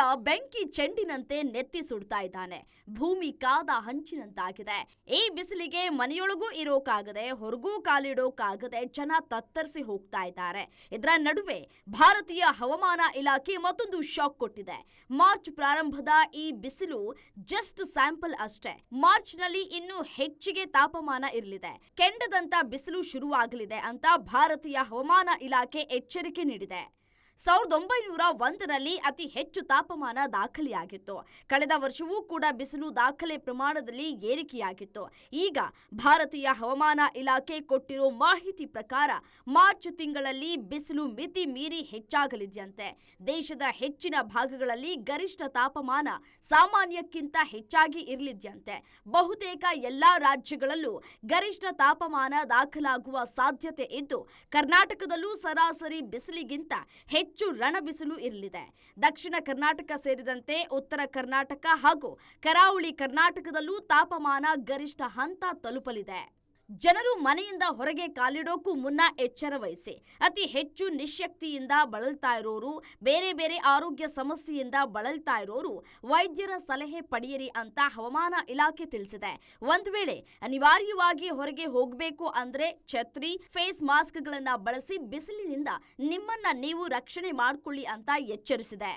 ಸೂರ್ಯ ಬೆಂಕಿ ಚೆಂಡಿನಂತೆ ನೆತ್ತಿ ಸುಡ್ತಾ ಇದ್ದಾನೆ. ಭೂಮಿ ಕಾದ ಹಂಚಿನಂತಾಗಿದೆ. ಈ ಬಿಸಿಲಿಗೆ ಮನೆಯೊಳಗೂ ಇರೋಕಾಗದೆ ಹೊರಗೂ ಕಾಲಿಡೋಕಾಗದೆ ಜನ ತತ್ತರಿಸಿ ಹೋಗ್ತಾ ಇದ್ದಾರೆ. ಇದರ ನಡುವೆ ಭಾರತೀಯ ಹವಾಮಾನ ಇಲಾಖೆ ಮತ್ತೊಂದು ಶಾಕ್ ಕೊಟ್ಟಿದೆ. ಮಾರ್ಚ್ ಪ್ರಾರಂಭದ ಈ ಬಿಸಿಲು ಜಸ್ಟ್ ಸ್ಯಾಂಪಲ್ ಅಷ್ಟೇ. ಮಾರ್ಚ್ನಲ್ಲಿ ಇನ್ನೂ ಹೆಚ್ಚಿಗೆ ತಾಪಮಾನ ಇರಲಿದೆ. ಕೆಂಡದಂತ ಬಿಸಿಲು ಶುರುವಾಗಲಿದೆ ಅಂತ ಭಾರತೀಯ ಹವಾಮಾನ ಇಲಾಖೆ ಎಚ್ಚರಿಕೆ ನೀಡಿದೆ. 1901ರಲ್ಲಿ ಅತಿ ಹೆಚ್ಚು ತಾಪಮಾನ ದಾಖಲೆಯಾಗಿತ್ತು. ಕಳೆದ ವರ್ಷವೂ ಕೂಡ ಬಿಸಿಲು ದಾಖಲೆ ಪ್ರಮಾಣದಲ್ಲಿ ಏರಿಕೆಯಾಗಿತ್ತು. ಈಗ ಭಾರತೀಯ ಹವಾಮಾನ ಇಲಾಖೆ ಕೊಟ್ಟಿರೋ ಮಾಹಿತಿ ಪ್ರಕಾರ ಮಾರ್ಚ್ ತಿಂಗಳಲ್ಲಿ ಬಿಸಿಲು ಮಿತಿ ಮೀರಿ ಹೆಚ್ಚಾಗಲಿದೆಯಂತೆ. ದೇಶದ ಹೆಚ್ಚಿನ ಭಾಗಗಳಲ್ಲಿ ಗರಿಷ್ಠ ತಾಪಮಾನ ಸಾಮಾನ್ಯಕ್ಕಿಂತ ಹೆಚ್ಚಾಗಿ ಇರಲಿದೆಯಂತೆ. ಬಹುತೇಕ ಎಲ್ಲಾ ರಾಜ್ಯಗಳಲ್ಲೂ ಗರಿಷ್ಠ ತಾಪಮಾನ ದಾಖಲಾಗುವ ಸಾಧ್ಯತೆ ಇದ್ದು, ಕರ್ನಾಟಕದಲ್ಲೂ ಸರಾಸರಿ ಬಿಸಿಲಿಗಿಂತ ಹೆಚ್ಚು ರಣಬಿಸಿಲು ಇರಲಿದೆ. ದಕ್ಷಿಣ ಕರ್ನಾಟಕ ಸೇರಿದಂತೆ ಉತ್ತರ ಕರ್ನಾಟಕ ಹಾಗೂ ಕರಾವಳಿ ಕರ್ನಾಟಕದಲ್ಲೂ ತಾಪಮಾನ ಗರಿಷ್ಠ ಹಂತ ತಲುಪಲಿದೆ. ಜನರು ಮನೆಯಿಂದ ಹೊರಗೆ ಕಾಲಿಡೋಕ್ಕೂ ಮುನ್ನ ಎಚ್ಚರ ವಹಿಸಿ. ಅತಿ ಹೆಚ್ಚು ನಿಶ್ಶಕ್ತಿಯಿಂದ ಬಳಲ್ತಾ ಇರೋರು, ಬೇರೆ ಬೇರೆ ಆರೋಗ್ಯ ಸಮಸ್ಯೆಯಿಂದ ಬಳಲ್ತಾ ಇರೋರು ವೈದ್ಯರ ಸಲಹೆ ಪಡೆಯಿರಿ ಅಂತ ಹವಾಮಾನ ಇಲಾಖೆ ತಿಳಿಸಿದೆ. ಒಂದು ವೇಳೆ ಅನಿವಾರ್ಯವಾಗಿ ಹೊರಗೆ ಹೋಗಬೇಕು ಅಂದ್ರೆ ಛತ್ರಿ, ಫೇಸ್ ಮಾಸ್ಕ್ಗಳನ್ನ ಬಳಸಿ ಬಿಸಿಲಿನಿಂದ ನಿಮ್ಮನ್ನ ನೀವು ರಕ್ಷಣೆ ಮಾಡಿಕೊಳ್ಳಿ ಅಂತ ಎಚ್ಚರಿಸಿದೆ.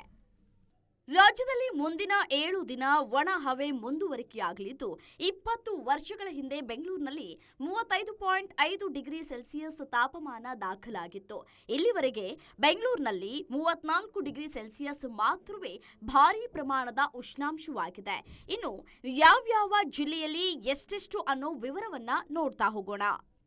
ರಾಜ್ಯದಲ್ಲಿ ಮುಂದಿನ 7 ದಿನ ಒಣ ಹವೆ ಮುಂದುವರಿಕೆಯಾಗಲಿದ್ದು, 20 ವರ್ಷಗಳ ಹಿಂದೆ ಬೆಂಗಳೂರಿನಲ್ಲಿ 35.5 ಡಿಗ್ರಿ ಸೆಲ್ಸಿಯಸ್ ತಾಪಮಾನ ದಾಖಲಾಗಿತ್ತು. ಇಲ್ಲಿವರೆಗೆ ಬೆಂಗಳೂರಿನಲ್ಲಿ 34 ಡಿಗ್ರಿ ಸೆಲ್ಸಿಯಸ್ ಮಾತ್ರವೇ ಭಾರೀ ಪ್ರಮಾಣದ ಉಷ್ಣಾಂಶವಾಗಿದೆ. ಇನ್ನು ಯಾವ್ಯಾವ ಜಿಲ್ಲೆಯಲ್ಲಿ ಎಷ್ಟೆಷ್ಟು ಅನ್ನೋ ವಿವರವನ್ನ ನೋಡ್ತಾ ಹೋಗೋಣ.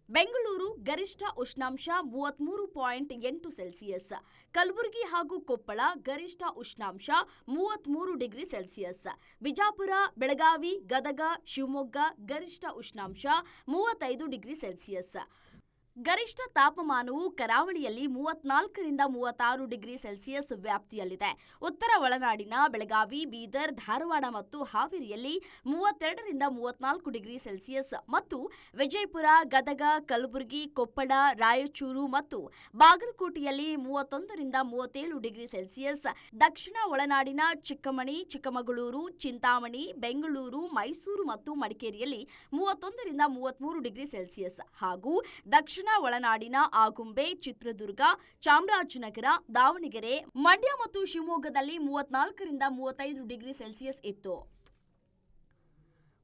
ಬೆಂಗಳೂರು ಗರಿಷ್ಠ ಉಷ್ಣಾಂಶ 33.8 ಸೆಲ್ಸಿಯಸ್, ಕಲಬುರಗಿ ಹಾಗೂ ಕೊಪ್ಪಳ ಗರಿಷ್ಠ ಉಷ್ಣಾಂಶ 33 ಡಿಗ್ರಿ ಸೆಲ್ಸಿಯಸ್, ಬಿಜಾಪುರ, ಬೆಳಗಾವಿ, ಗದಗ, ಶಿವಮೊಗ್ಗ ಗರಿಷ್ಠ ಉಷ್ಣಾಂಶ 35 ಡಿಗ್ರಿ ಸೆಲ್ಸಿಯಸ್. ಗರಿಷ್ಠ ತಾಪಮಾನವು ಕರಾವಳಿಯಲ್ಲಿ 34ರಿಂದ 36 ಡಿಗ್ರಿ ಸೆಲ್ಸಿಯಸ್ ವ್ಯಾಪ್ತಿಯಲ್ಲಿದೆ. ಉತ್ತರ ಒಳನಾಡಿನ ಬೆಳಗಾವಿ, ಬೀದರ್, ಧಾರವಾಡ ಮತ್ತು ಹಾವೇರಿಯಲ್ಲಿ 32ರಿಂದ 34 ಡಿಗ್ರಿ ಸೆಲ್ಸಿಯಸ್ ಮತ್ತು ವಿಜಯಪುರ, ಗದಗ, ಕಲಬುರಗಿ, ಕೊಪ್ಪಳ, ರಾಯಚೂರು ಮತ್ತು ಬಾಗಲಕೋಟೆಯಲ್ಲಿ 31ರಿಂದ 37 ಡಿಗ್ರಿ ಸೆಲ್ಸಿಯಸ್. ದಕ್ಷಿಣ ಒಳನಾಡಿನ ಚಿಕ್ಕಮಣಿ, ಚಿಕ್ಕಮಗಳೂರು, ಚಿಂತಾಮಣಿ, ಬೆಂಗಳೂರು, ಮೈಸೂರು ಮತ್ತು ಮಡಿಕೇರಿಯಲ್ಲಿ 31ರಿಂದ 33 ಡಿಗ್ರಿ ಸೆಲ್ಸಿಯಸ್ ಹಾಗೂ ದಕ್ಷಿಣ ಒಳನಾಡಿನ ಆಗುಂಬೆ, ಚಿತ್ರದುರ್ಗ, ಚಾಮರಾಜನಗರ, ದಾವಣಗೆರೆ, ಮಂಡ್ಯ ಮತ್ತು ಶಿವಮೊಗ್ಗದಲ್ಲಿ 34ರಿಂದ 35 ಡಿಗ್ರಿ ಸೆಲ್ಸಿಯಸ್ ಇತ್ತು.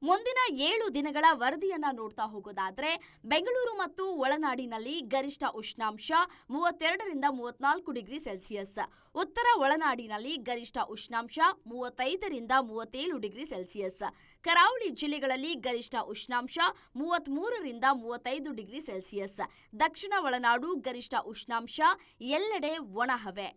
ಮುಂದಿನ 7 ದಿನಗಳ ವರದಿಯನ್ನ ನೋಡ್ತಾ ಹೋಗೋದಾದ್ರೆ ಬೆಂಗಳೂರು ಮತ್ತು ಒಳನಾಡಿನಲ್ಲಿ ಗರಿಷ್ಠ ಉಷ್ಣಾಂಶ 32ರಿಂದ 34 ಡಿಗ್ರಿ ಸೆಲ್ಸಿಯಸ್, ಉತ್ತರ ಒಳನಾಡಿನಲ್ಲಿ ಗರಿಷ್ಠ ಉಷ್ಣಾಂಶ 35ರಿಂದ 37 ಡಿಗ್ರಿ ಸೆಲ್ಸಿಯಸ್, ಕರಾವಳಿ ಜಿಲ್ಲೆಗಳಲ್ಲಿ ಗರಿಷ್ಠ ಉಷ್ಣಾಂಶ 33ರಿಂದ 35 ಡಿಗ್ರಿ ಸೆಲ್ಸಿಯಸ್, ದಕ್ಷಿಣ ಒಳನಾಡು ಗರಿಷ್ಠ ಉಷ್ಣಾಂಶ, ಎಲ್ಲೆಡೆ ಒಣಹವೆ.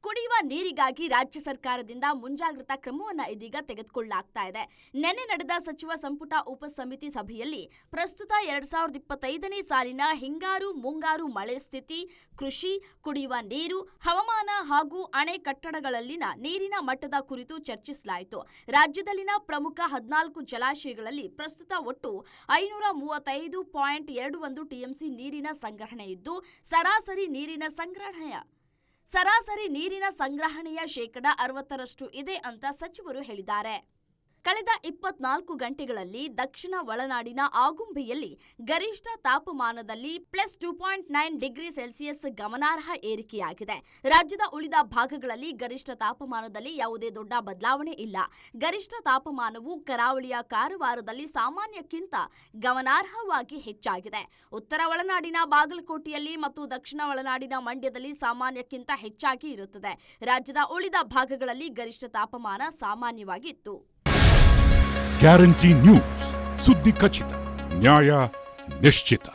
ಕುಡಿಯುವ ನೀರಿಗಾಗಿ ರಾಜ್ಯ ಸರ್ಕಾರದಿಂದ ಮುಂಜಾಗ್ರತಾ ಕ್ರಮವನ್ನು ಇದೀಗ ತೆಗೆದುಕೊಳ್ಳಲಾಗ್ತಾ ಇದೆ. ನಿನ್ನೆ ನಡೆದ ಸಚಿವ ಸಂಪುಟ ಉಪಸಮಿತಿ ಸಭೆಯಲ್ಲಿ ಪ್ರಸ್ತುತ 2025ನೇ ಸಾಲಿನ ಹಿಂಗಾರು ಮುಂಗಾರು ಮಳೆ ಸ್ಥಿತಿ, ಕೃಷಿ, ಕುಡಿಯುವ ನೀರು, ಹವಾಮಾನ ಹಾಗೂ ಅಣೆಕಟ್ಟಡಗಳಲ್ಲಿನ ನೀರಿನ ಮಟ್ಟದ ಕುರಿತು ಚರ್ಚಿಸಲಾಯಿತು. ರಾಜ್ಯದಲ್ಲಿನ ಪ್ರಮುಖ 14 ಜಲಾಶಯಗಳಲ್ಲಿ ಪ್ರಸ್ತುತ ಒಟ್ಟು 535.21 ಟಿಎಂಸಿ ನೀರಿನ ಸಂಗ್ರಹಣೆ ಇದ್ದು, ಸರಾಸರಿ ನೀರಿನ ಸಂಗ್ರಹಣೆಯ ಶೇಕಡ 60ರಷ್ಟು ಇದೆ ಅಂತ ಸಚಿವರು ಹೇಳಿದ್ದಾರೆ. ಕಳೆದ 24 ಗಂಟೆಗಳಲ್ಲಿ ದಕ್ಷಿಣ ಒಳನಾಡಿನ ಆಗುಂಬೆಯಲ್ಲಿ ಗರಿಷ್ಠ ತಾಪಮಾನದಲ್ಲಿ +2.9 ಡಿಗ್ರಿ ಸೆಲ್ಸಿಯಸ್ ಗಮನಾರ್ಹ ಏರಿಕೆಯಾಗಿದೆ. ರಾಜ್ಯದ ಉಳಿದ ಭಾಗಗಳಲ್ಲಿ ಗರಿಷ್ಠ ತಾಪಮಾನದಲ್ಲಿ ಯಾವುದೇ ದೊಡ್ಡ ಬದಲಾವಣೆ ಇಲ್ಲ. ಗರಿಷ್ಠ ತಾಪಮಾನವು ಕರಾವಳಿಯ ಕಾರವಾರದಲ್ಲಿ ಸಾಮಾನ್ಯಕ್ಕಿಂತ ಗಮನಾರ್ಹವಾಗಿ ಹೆಚ್ಚಾಗಿದೆ. ಉತ್ತರ ಒಳನಾಡಿನ ಬಾಗಲಕೋಟೆಯಲ್ಲಿ ಮತ್ತು ದಕ್ಷಿಣ ಒಳನಾಡಿನ ಮಂಡ್ಯದಲ್ಲಿ ಸಾಮಾನ್ಯಕ್ಕಿಂತ ಹೆಚ್ಚಾಗಿ ಇರುತ್ತದೆ. ರಾಜ್ಯದ ಉಳಿದ ಭಾಗಗಳಲ್ಲಿ ಗರಿಷ್ಠ ತಾಪಮಾನ ಸಾಮಾನ್ಯವಾಗಿತ್ತು. ಗ್ಯಾರಂಟಿ ನ್ಯೂಸ್, ಸುದ್ದಿ ಖಚಿತ, ನ್ಯಾಯ ನಿಶ್ಚಿತ.